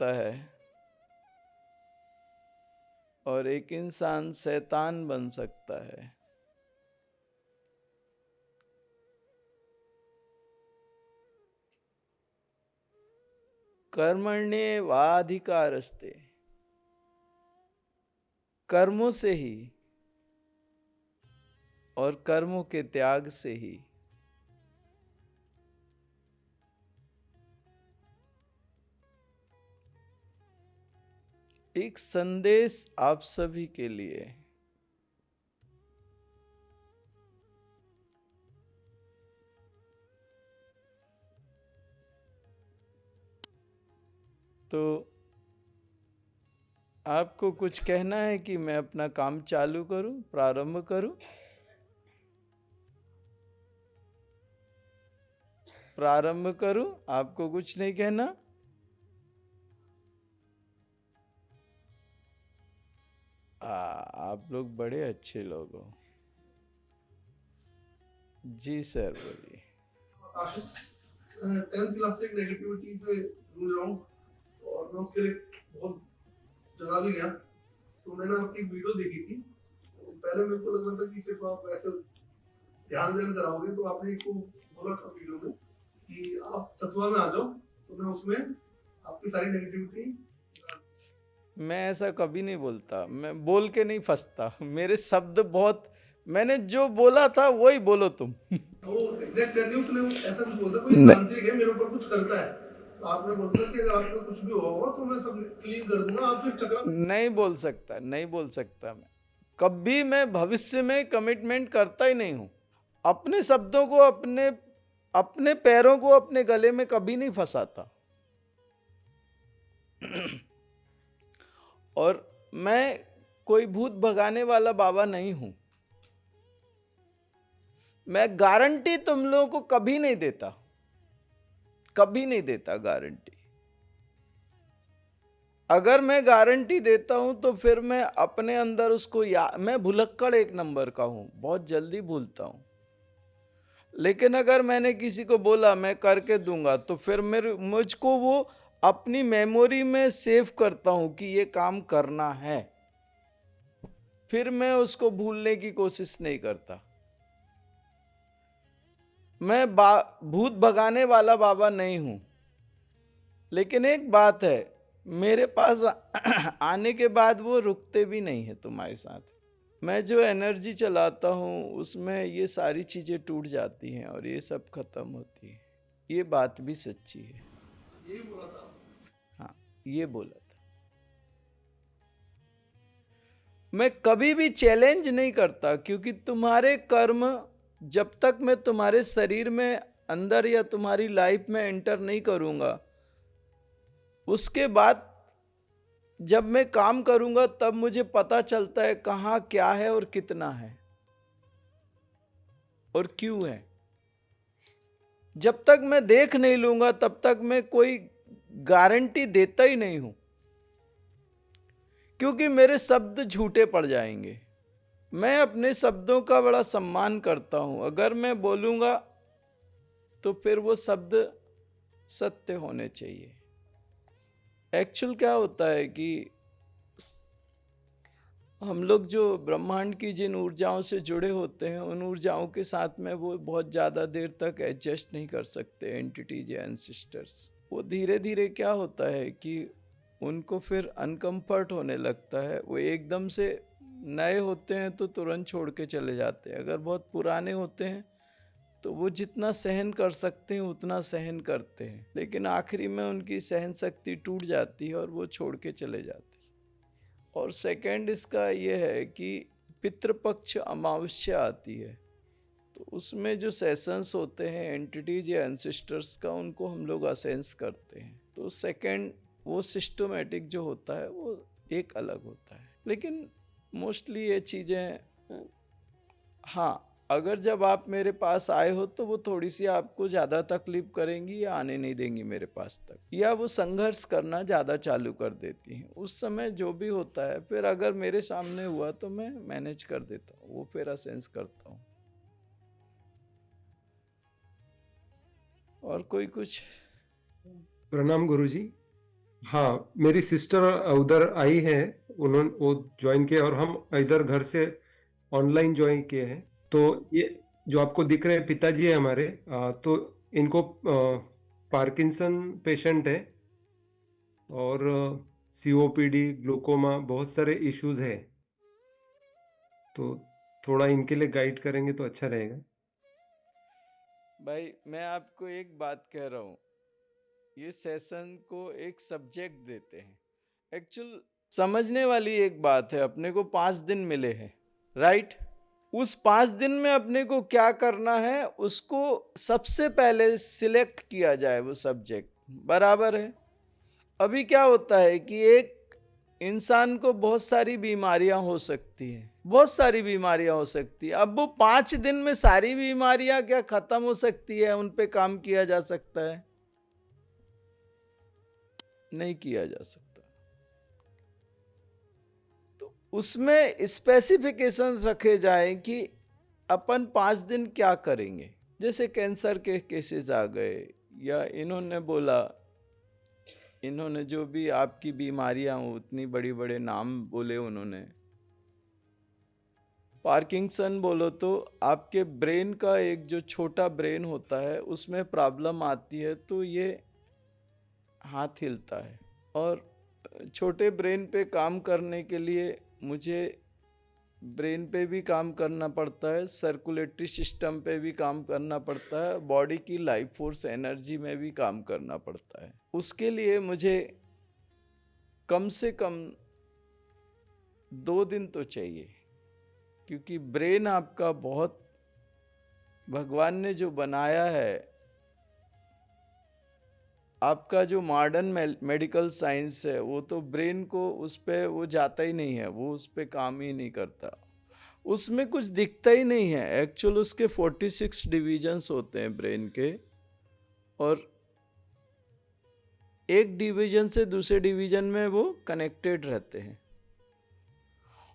सकता है और एक इंसान शैतान बन सकता है। कर्मण्येवाधिकारस्ते, कर्मों से ही और कर्मों के त्याग से ही एक संदेश आप सभी के लिए। तो आपको कुछ कहना है कि मैं अपना काम चालू करूं, प्रारंभ करूं? प्रारंभ करूं? आपको कुछ नहीं कहना? आप लोग बड़े अच्छे लोग हो। जी सर, बोलिए। आशीष 10th क्लास से नेगेटिविटी से जूझ रहा हूँ और मैं उसके लिए बहुत जगह भी गया। तो मैंने आपकी वीडियो देखी थी। तो पहले मेरे को लग रहा था कि सिर्फ आप ऐसे ध्यान ध्यान कराओगे, तो आपने एक को बोला था वीडियो में कि आप तत्वा में आ जाओ, तो मैं उसमें आपकी सारी नेगेटिविटी। मैं ऐसा कभी नहीं बोलता, मैं बोल के नहीं फंसता। मेरे शब्द बहुत, मैंने जो बोला था वही बोलो तुम। वो एग्जैक्ट करनी उसने ऐसा कुछ बोलता, कोई तांत्रिक है मेरे ऊपर कुछ करता है, तो आपने बोलता कि अगर आपको कुछ भी होगा तो मैं सब क्लीन कर दूंगा, आप फिर चक्रा। नहीं बोल सकता, नहीं बोल सकता। मैं कभी, मैं भविष्य में कमिटमेंट करता ही नहीं हूं। अपने शब्दों को, अपने अपने पैरों को अपने गले में कभी नहीं फंसाता। और मैं कोई भूत भगाने वाला बाबा नहीं हूं। मैं गारंटी तुम लोगों को कभी नहीं देता, कभी नहीं देता गारंटी। अगर मैं गारंटी देता हूं तो फिर मैं अपने अंदर उसको मैं भुलक्कड़ एक नंबर का हूं, बहुत जल्दी भूलता हूं। लेकिन अगर मैंने किसी को बोला मैं करके दूंगा, तो फिर मुझको वो अपनी मेमोरी में सेव करता हूं कि ये काम करना है। फिर मैं उसको भूलने की कोशिश नहीं करता। मैं भूत भगाने वाला बाबा नहीं हूं। लेकिन एक बात है, मेरे पास आने के बाद वो रुकते भी नहीं है तुम्हारे साथ। मैं जो एनर्जी चलाता हूँ उसमें ये सारी चीजें टूट जाती हैं और ये सब खत्म होती है। ये बात भी सच्ची है। यही बोला था। हाँ, ये बोला था। मैं कभी भी चैलेंज नहीं करता, क्योंकि तुम्हारे कर्म जब तक मैं तुम्हारे शरीर में अंदर या तुम्हारी लाइफ में एंटर नहीं करूंगा, उसके बाद जब मैं काम करूंगा तब मुझे पता चलता है कहां क्या है और कितना है और क्यों है। जब तक मैं देख नहीं लूंगा तब तक मैं कोई गारंटी देता ही नहीं हूं, क्योंकि मेरे शब्द झूठे पड़ जाएंगे। मैं अपने शब्दों का बड़ा सम्मान करता हूं। अगर मैं बोलूंगा तो फिर वो शब्द सत्य होने चाहिए। एक्चुअल क्या होता है कि हम लोग जो ब्रह्मांड की जिन ऊर्जाओं से जुड़े होते हैं, उन ऊर्जाओं के साथ में वो बहुत ज़्यादा देर तक एडजस्ट नहीं कर सकते एंटिटीज या एंसिस्टर्स। वो धीरे धीरे क्या होता है कि उनको फिर अनकंफर्ट होने लगता है। वो एकदम से नए होते हैं तो तुरंत छोड़ के चले जाते हैं। अगर बहुत पुराने होते हैं तो वो जितना सहन कर सकते हैं उतना सहन करते हैं, लेकिन आखिरी में उनकी सहन शक्ति टूट जाती है और वो छोड़ के चले जाते हैं। और सेकंड इसका ये है कि पितृपक्ष अमावस्या आती है, तो उसमें जो सेशंस होते हैं एंटिटीज या एंसिस्टर्स का, उनको हम लोग असेंस करते हैं। तो सेकंड वो सिस्टमेटिक जो होता है वो एक अलग होता है। लेकिन मोस्टली ये चीज़ें, हाँ, अगर जब आप मेरे पास आए हो तो वो थोड़ी सी आपको ज़्यादा तकलीफ करेंगी या आने नहीं देंगी मेरे पास तक, या वो संघर्ष करना ज़्यादा चालू कर देती हैं। उस समय जो भी होता है, फिर अगर मेरे सामने हुआ तो मैं मैनेज कर देता हूँ, वो फिर असेंस करता हूँ। और कोई कुछ? प्रणाम गुरुजी। हाँ, मेरी सिस्टर उधर आई है, उन्होंने वो ज्वाइन किया और हम इधर घर से ऑनलाइन ज्वाइन किए हैं। तो ये जो आपको दिख रहे हैं पिताजी है हमारे, तो इनको पार्किंसन पेशेंट है और सीओपीडी, ग्लूकोमा, बहुत सारे इश्यूज है। तो थोड़ा इनके लिए गाइड करेंगे तो अच्छा रहेगा। भाई मैं आपको एक बात कह रहा हूँ, ये सेशन को एक सब्जेक्ट देते हैं। एक्चुअल समझने वाली एक बात है, अपने को 5 दिन मिले हैं, राइट? उस 5 दिन में अपने को क्या करना है, उसको सबसे पहले सिलेक्ट किया जाए वो सब्जेक्ट, बराबर है? अभी क्या होता है कि एक इंसान को बहुत सारी बीमारियां हो सकती हैं, बहुत सारी बीमारियां हो सकती है। अब वो 5 दिन में सारी बीमारियां क्या खत्म हो सकती है, उन पे काम किया जा सकता है? नहीं किया जा सकता। तो उसमें स्पेसिफिकेशंस रखे जाएं कि अपन 5 दिन क्या करेंगे। जैसे कैंसर के केसेस आ गए, या इन्होंने बोला, इन्होंने जो भी आपकी बीमारियां हो उतनी बड़ी बड़े नाम बोले उन्होंने। पार्किंसन बोलो तो आपके ब्रेन का एक जो छोटा ब्रेन होता है उसमें प्रॉब्लम आती है तो ये हाथ हिलता है। और छोटे ब्रेन पे काम करने के लिए मुझे ब्रेन पे भी काम करना पड़ता है, सर्कुलेटरी सिस्टम पे भी काम करना पड़ता है, बॉडी की लाइफ फोर्स एनर्जी में भी काम करना पड़ता है। उसके लिए मुझे कम से कम 2 दिन तो चाहिए, क्योंकि ब्रेन आपका बहुत, भगवान ने जो बनाया है, आपका जो मॉडर्न मेडिकल साइंस है वो तो ब्रेन को उस पे वो जाता ही नहीं है, वो उस पे काम ही नहीं करता, उसमें कुछ दिखता ही नहीं है। एक्चुअल उसके 46 डिवीजन्स होते हैं ब्रेन के, और एक डिवीजन से दूसरे डिवीजन में वो कनेक्टेड रहते हैं,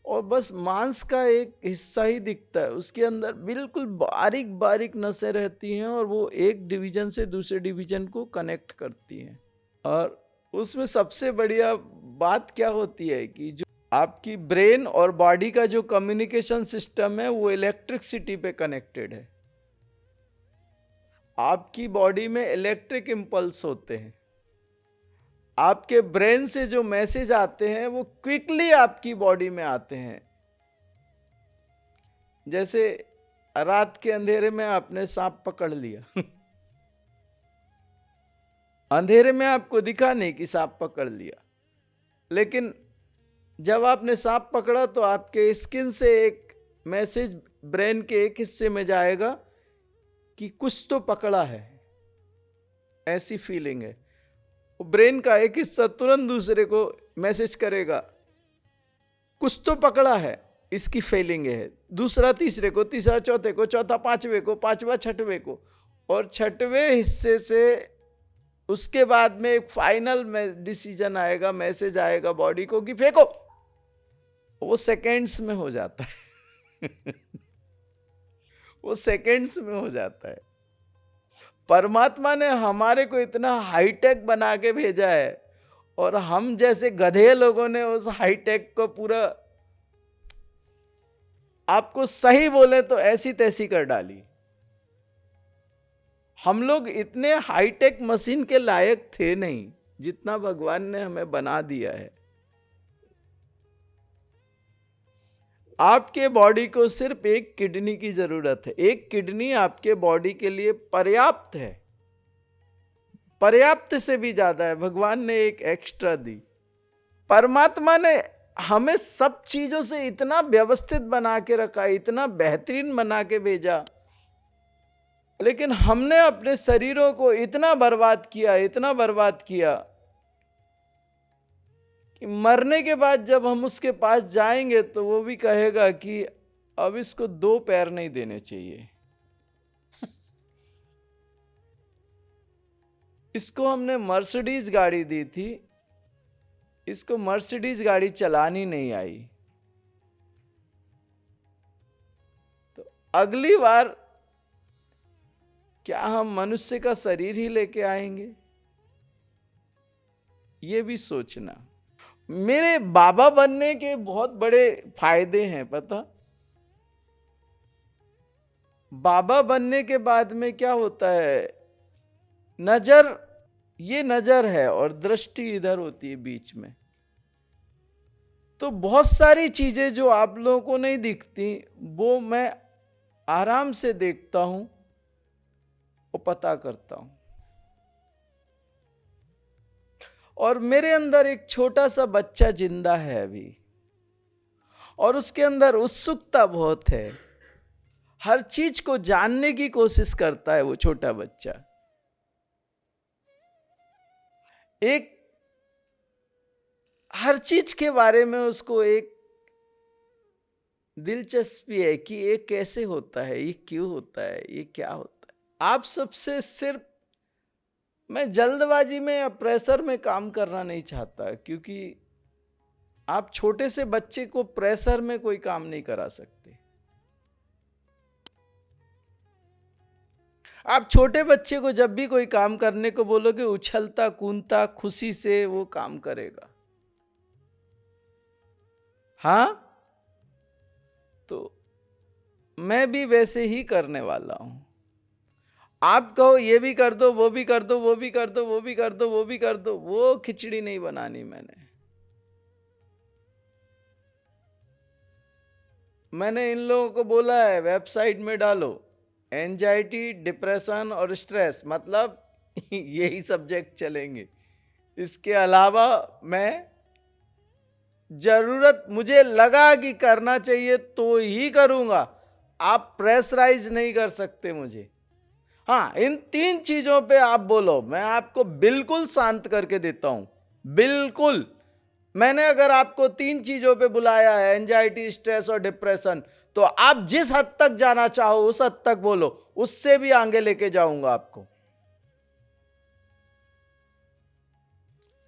और बस मांस का एक हिस्सा ही दिखता है, उसके अंदर बिल्कुल बारीक बारीक नसें रहती हैं और वो एक डिवीजन से दूसरे डिवीजन को कनेक्ट करती हैं। और उसमें सबसे बढ़िया बात क्या होती है कि जो आपकी ब्रेन और बॉडी का जो कम्युनिकेशन सिस्टम है वो इलेक्ट्रिसिटी पे कनेक्टेड है। आपकी बॉडी में इलेक्ट्रिक इम्पल्स होते हैं, आपके ब्रेन से जो मैसेज आते हैं वो क्विकली आपकी बॉडी में आते हैं। जैसे रात के अंधेरे में आपने सांप पकड़ लिया अंधेरे में आपको दिखा नहीं कि सांप पकड़ लिया, लेकिन जब आपने सांप पकड़ा तो आपके स्किन से एक मैसेज ब्रेन के एक हिस्से में जाएगा कि कुछ तो पकड़ा है, ऐसी फीलिंग है। ब्रेन का एक हिस्सा तुरंत दूसरे को मैसेज करेगा कुछ तो पकड़ा है, इसकी फीलिंग है, दूसरा तीसरे को, तीसरा चौथे को, चौथा पांचवे को, पांचवा छठवें को, और छठवें हिस्से से उसके बाद में एक फाइनल में डिसीजन आएगा, मैसेज आएगा बॉडी को कि फेंको। वो सेकेंड्स में हो जाता है वो सेकेंड्स में हो जाता है। परमात्मा ने हमारे को इतना हाईटेक बना के भेजा है, और हम जैसे गधे लोगों ने उस हाईटेक को पूरा, आपको सही बोले तो ऐसी तैसी कर डाली। हम लोग इतने हाईटेक मशीन के लायक थे नहीं जितना भगवान ने हमें बना दिया है। आपके बॉडी को सिर्फ एक किडनी की जरूरत है, एक किडनी आपके बॉडी के लिए पर्याप्त है, पर्याप्त से भी ज्यादा है। भगवान ने एक एक्स्ट्रा दी। परमात्मा ने हमें सब चीजों से इतना व्यवस्थित बना के रखा, इतना बेहतरीन बना के भेजा, लेकिन हमने अपने शरीरों को इतना बर्बाद किया, इतना बर्बाद किया कि मरने के बाद जब हम उसके पास जाएंगे तो वो भी कहेगा कि अब इसको 2 पैर नहीं देने चाहिए इसको हमने मर्सिडीज गाड़ी दी थी, इसको मर्सिडीज गाड़ी चलानी नहीं आई, तो अगली बार क्या हम मनुष्य का शरीर ही लेके आएंगे? ये भी सोचना। मेरे बाबा बनने के बहुत बड़े फायदे हैं, पता? बाबा बनने के बाद में क्या होता है, नजर, ये नजर है और दृष्टि इधर होती है बीच में। तो बहुत सारी चीजें जो आप लोगों को नहीं दिखती वो मैं आराम से देखता हूं और पता करता हूं। और मेरे अंदर एक छोटा सा बच्चा जिंदा है अभी, और उसके अंदर उत्सुकता बहुत है, हर चीज को जानने की कोशिश करता है वो छोटा बच्चा। एक हर चीज के बारे में उसको एक दिलचस्पी है कि ये कैसे होता है, ये क्यों होता है, ये क्या होता है। आप सबसे सिर्फ, मैं जल्दबाजी में या प्रेशर में काम करना नहीं चाहता, क्योंकि आप छोटे से बच्चे को प्रेशर में कोई काम नहीं करा सकते। आप छोटे बच्चे को जब भी कोई काम करने को बोलोगे, उछलता कूदता खुशी से वो काम करेगा। हाँ, तो मैं भी वैसे ही करने वाला हूं। आप कहो ये भी कर दो, वो भी कर दो, वो भी कर दो, वो भी कर दो, वो भी कर दो, वो खिचड़ी नहीं बनानी मैंने इन लोगों को बोला है वेबसाइट में डालो एंजाइटी, डिप्रेशन और स्ट्रेस, मतलब यही सब्जेक्ट चलेंगे। इसके अलावा मैं जरूरत मुझे लगा कि करना चाहिए तो ही करूंगा, आप प्रेशराइज नहीं कर सकते मुझे। हाँ, इन 3 चीजों पे आप बोलो, मैं आपको बिल्कुल शांत करके देता हूं, बिल्कुल। मैंने अगर आपको 3 चीजों पे बुलाया है, एंजाइटी, स्ट्रेस और डिप्रेशन, तो आप जिस हद तक जाना चाहो उस हद तक बोलो, उससे भी आगे लेके जाऊंगा आपको।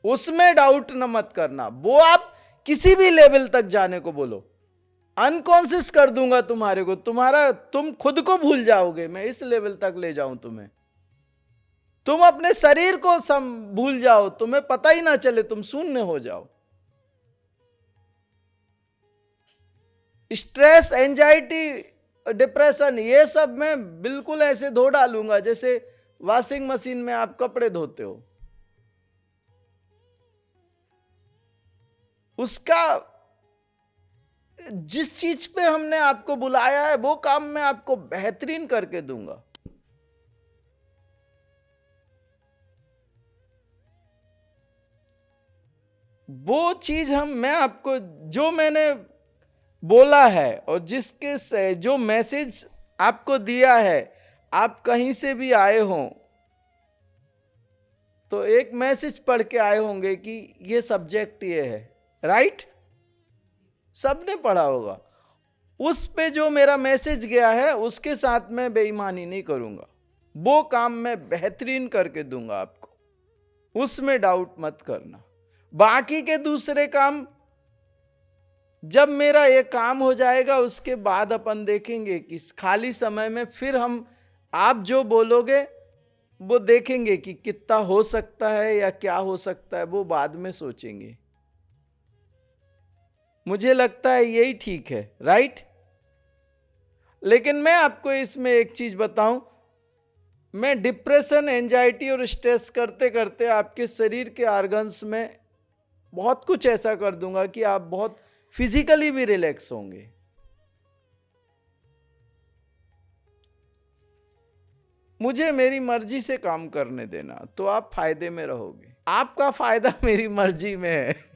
उसमें डाउट न मत करना, वो आप किसी भी लेवल तक जाने को बोलो, अनकॉन्शियस कर दूंगा तुम्हारे को, तुम खुद को भूल जाओगे, मैं इस लेवल तक ले जाऊं तुम्हें। तुम अपने शरीर को भूल जाओ, तुम्हें पता ही ना चले, तुम शून्य हो जाओ। स्ट्रेस, एंजाइटी, डिप्रेशन, ये सब मैं बिल्कुल ऐसे धो डालूंगा जैसे वॉशिंग मशीन में आप कपड़े धोते हो। उसका जिस चीज पे हमने आपको बुलाया है वो काम मैं आपको बेहतरीन करके दूंगा। वो चीज मैं आपको जो मैंने बोला है और जिसके से जो मैसेज आपको दिया है, आप कहीं से भी आए हों तो एक मैसेज पढ़ के आए होंगे कि ये सब्जेक्ट ये है, राइट? सबने पढ़ा होगा। उस पे जो मेरा मैसेज गया है उसके साथ मैं बेईमानी नहीं करूंगा, वो काम मैं बेहतरीन करके दूंगा आपको, उसमें डाउट मत करना। बाकी के दूसरे काम जब मेरा ये काम हो जाएगा उसके बाद अपन देखेंगे कि खाली समय में फिर हम आप जो बोलोगे वो देखेंगे कि कितना हो सकता है या क्या हो सकता है, वो बाद में सोचेंगे। मुझे लगता है यही ठीक है, राइट? लेकिन मैं आपको इसमें एक चीज बताऊं, मैं डिप्रेशन, एंजाइटी और स्ट्रेस करते करते आपके शरीर के ऑर्गन्स में बहुत कुछ ऐसा कर दूंगा कि आप बहुत फिजिकली भी रिलैक्स होंगे। मुझे मेरी मर्जी से काम करने देना, तो आप फायदे में रहोगे। आपका फायदा मेरी मर्जी में है।